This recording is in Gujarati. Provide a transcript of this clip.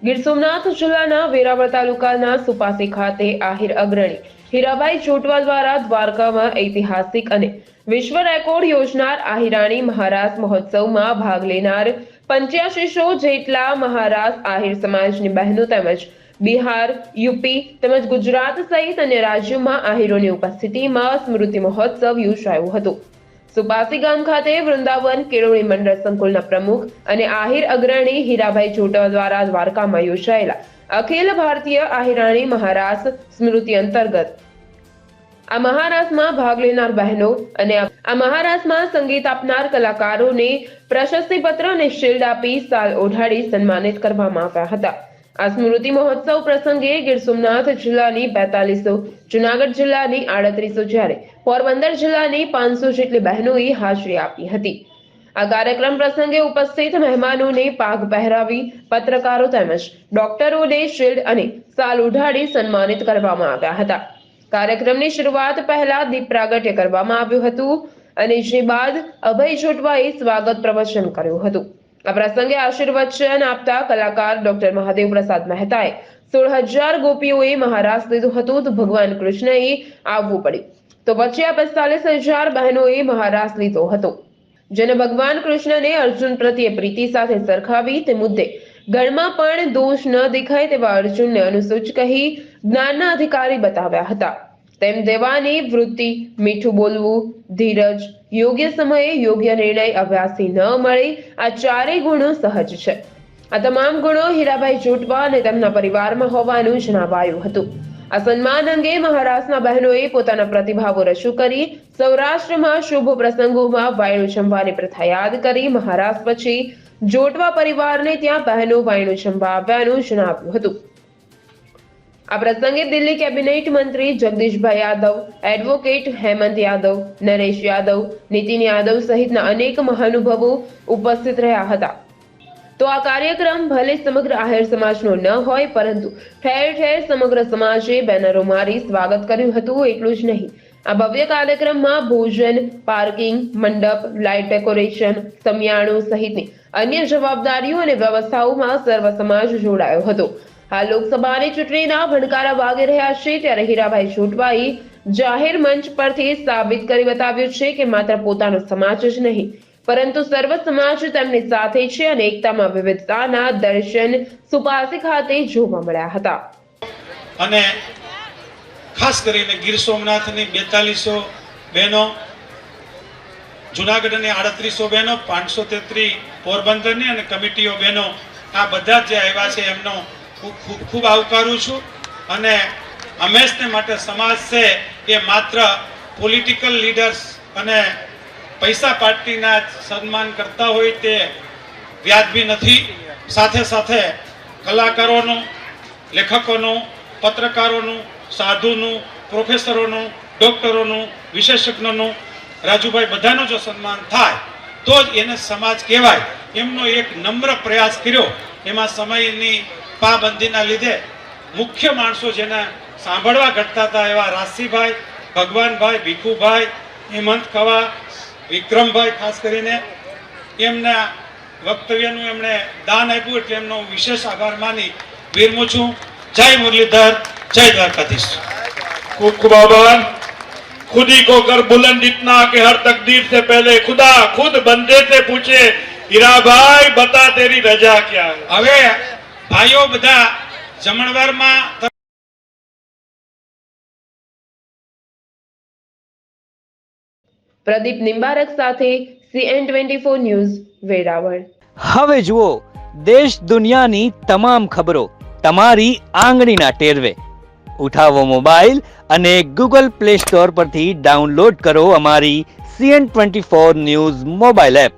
ગીર સોમનાથ જિલ્લાના વેરાવળ તાલુકાના સુપાસી ખાતે આહિર અગ્રણી હીરાભાઈ જોટવા દ્વારા દ્વારકામાં ઐતિહાસિક અને વિશ્વ રેકોર્ડ યોજનાર આહિરાણી મહારાસ મહોત્સવમાં ભાગ લેનાર 8500 જેટલા મહારાસ આહિર સમાજની બહેનો તેમજ બિહાર, યુપી તેમજ ગુજરાત સહિત અન્ય રાજ્યોમાં આહિરોની ઉપસ્થિતિમાં સ્મૃતિ મહોત્સવ યોજાયો હતો. સુપાસી ગામ ખાતે વૃંદાવન કેળવણી મંડળ સંકુલના પ્રમુખ અને આહિર અગ્રણી હીરાભાઈ જોટવા દ્વારા દ્વારકામાં યોજાયેલા અખિલ ભારતીય આહિરાણી મહારાસ સ્મૃતિ અંતર્ગત આ મહારાસમાં ભાગ લેનાર બહેનો અને આ મહારાસમાં સંગીત આપનાર કલાકારોને પ્રશસ્તિપત્ર અને શિલ્ડ આપી સાલ ઓઢાડી સન્માનિત કરવામાં આવ્યા હતા. આ સ્મૃતિ મહોત્સવ પ્રસંગે ગીર સોમનાથ જિલ્લાની 4200, જુનાગઢ જિલ્લાની 3800 જ્યારે પોરબંદર જિલ્લાની 500 જેટલી બહેનોએ હાજરી આપી હતી. આ કાર્યક્રમ પ્રસંગે ઉપસ્થિત મહેમાનોને પાઘ પહેરાવી પત્રકારો તેમજ ડોક્ટરોને શિલ્ડ અને સાલ ઉઢાડી સન્માનિત કરવામાં આવ્યા હતા. કાર્યક્રમની શરૂઆત પહેલા દીપ પ્રાગટ્ય કરવામાં આવ્યું હતું અને જે બાદ અભય જોટવાએ સ્વાગત પ્રવચન કર્યું હતું. આ પ્રસંગે આશીર્વચન આપતા કલાકાર ડોક્ટર મહાદેવ પ્રસાદ મહેતાએ 16,000 ગોપીઓએ મહારાસ લીધું હતું તો ભગવાન કૃષ્ણએ આવવું પડ્યું તો પછી આ 45,000 બહેનોએ મહારાસ લીધો હતો, જેને ભગવાન કૃષ્ણને અર્જુન પ્રત્યે પ્રીતિ સાથે સરખાવી તે મુદ્દે ગણમાં પણ દોષ ન દેખાય તેવા અર્જુનને અનુસૂચ કહી જ્ઞાનના અધિકારી બતાવ્યા હતા. તેમ દેવાની વૃત્તિ, મીઠું બોલવું, ધીરજ, યોગ્ય સમયે યોગ્ય નિર્ણય અભ્યાસથી ન મળે, આ ચારેય ગુણો સહજ છે. આ તમામ ગુણો હીરાભાઈ જોટવા અને તેમના પરિવારમાં હોવાનું જણાવાયું હતું. આ સન્માન અંગે મહારાષ્ટ્રના બહેનોએ પોતાના પ્રતિભાવો રજૂ કરી સૌરાષ્ટ્રમાં શુભ પ્રસંગોમાં વાયણું જમવાની પ્રથા યાદ કરી મહારાષ્ટ્ર પછી જોટવા પરિવારને ત્યાં બહેનો વાયણું જમવા આવ્યાનું જણાવ્યું હતું. આ પ્રસંગે દિલ્હી કેબિનેટ મંત્રી જગદીશભાઈ યાદવ, એડવોકેટ હેમંત યાદવ, નરેશ યાદવ, નીતિન યાદવ સહિતના અનેક મહાનુભાવો ઉપસ્થિત રહ્યા હતા. તો આ કાર્યક્રમ ભલે સમગ્ર આહિર સમાજનો ન હોય પરંતુ ઠેર ઠેર સમગ્ર સમાજે બેનરો મારી સ્વાગત કર્યું હતું. એટલું જ નહીં, આ ભવ્ય કાર્યક્રમમાં ભોજન, પાર્કિંગ, મંડપ, લાઇટ ડેકોરેશન, સમિયાણું સહિતની અન્ય જવાબદારીઓ અને વ્યવસ્થાઓમાં સર્વ સમાજ જોડાયો હતો. હાલ લોકસભાની ચૂંટણીના ભણકારા વાગી રહ્યા છે ત્યારે હીરાભાઈ જોટવાએ જાહેર મંચ પરથી સાબિત કરી બતાવ્યું છે કે માત્ર પોતાનો સમાજ જ નહીં પરંતુ સર્વ સમાજ તેમની સાથે છે અને એકતામાં વિવિધતાના દર્શન સુપાસી ખાતે જોવા મળ્યા હતા. અને ખાસ કરીને ગીર સોમનાથની 4200 બહેનો, જુનાગઢની 3800 બહેનો, 533 પોરબંદરની અને કમિટીઓ બહેનો, આ બધા જે આવ્યા છે એમનો ખૂબ ખૂબ આવકારું છું. અને હંમેશને માટે સમાજ છે એ માત્ર પોલિટિકલ લીડર્સ અને પૈસા પાર્ટીના સન્માન કરતા હોય તે વ્યાજબી નથી. સાથે સાથે કલાકારોનું, લેખકોનું, પત્રકારોનું, સાધુનું, પ્રોફેસરોનું, ડોક્ટરોનું, વિશેષજ્ઞોનું, રાજુભાઈ બધાનું જો સન્માન થાય તો જ એને સમાજ કહેવાય. એમનો એક નમ્ર પ્રયાસ કર્યો. એમાં સમયની પાબંદીના લીધે મુખ્ય માણસો જેને સાંભળવા ઘટતા હતા એવા રાશીભાઈ, ભગવાનભાઈ, ભીખુભાઈ, હેમંત ખવા, વિક્રમભાઈ ખાસ કરીને એમના વક્તવ્યનું એમણે દાન આપ્યું એટલે એમનો વિશેષ આભાર માની વિરમું છું. જય મુરલીધર, જય દ્વારકાધીશ. खूब खूब आभार. खुद ही को कर बुलंद इतना कि हर तकदीर से पहले खुदा खुद बंदे से पूछे, हीरा भाई बता तेरी रजा क्या है. હવે ભાઈઓ બધા જમણવારમાં પ્રદીપ નિંબારક સાથે CN24 ન્યૂઝ વેરાવળ. હવે જુઓ દેશ દુનિયાની તમામ ખબરો તમારી આંગળીના ટેરવે. ઉઠાવો મોબાઈલ અને ગૂગલ પ્લે સ્ટોર પરથી ડાઉનલોડ કરો અમારી CN24 ન્યૂઝ મોબાઈલ એપ.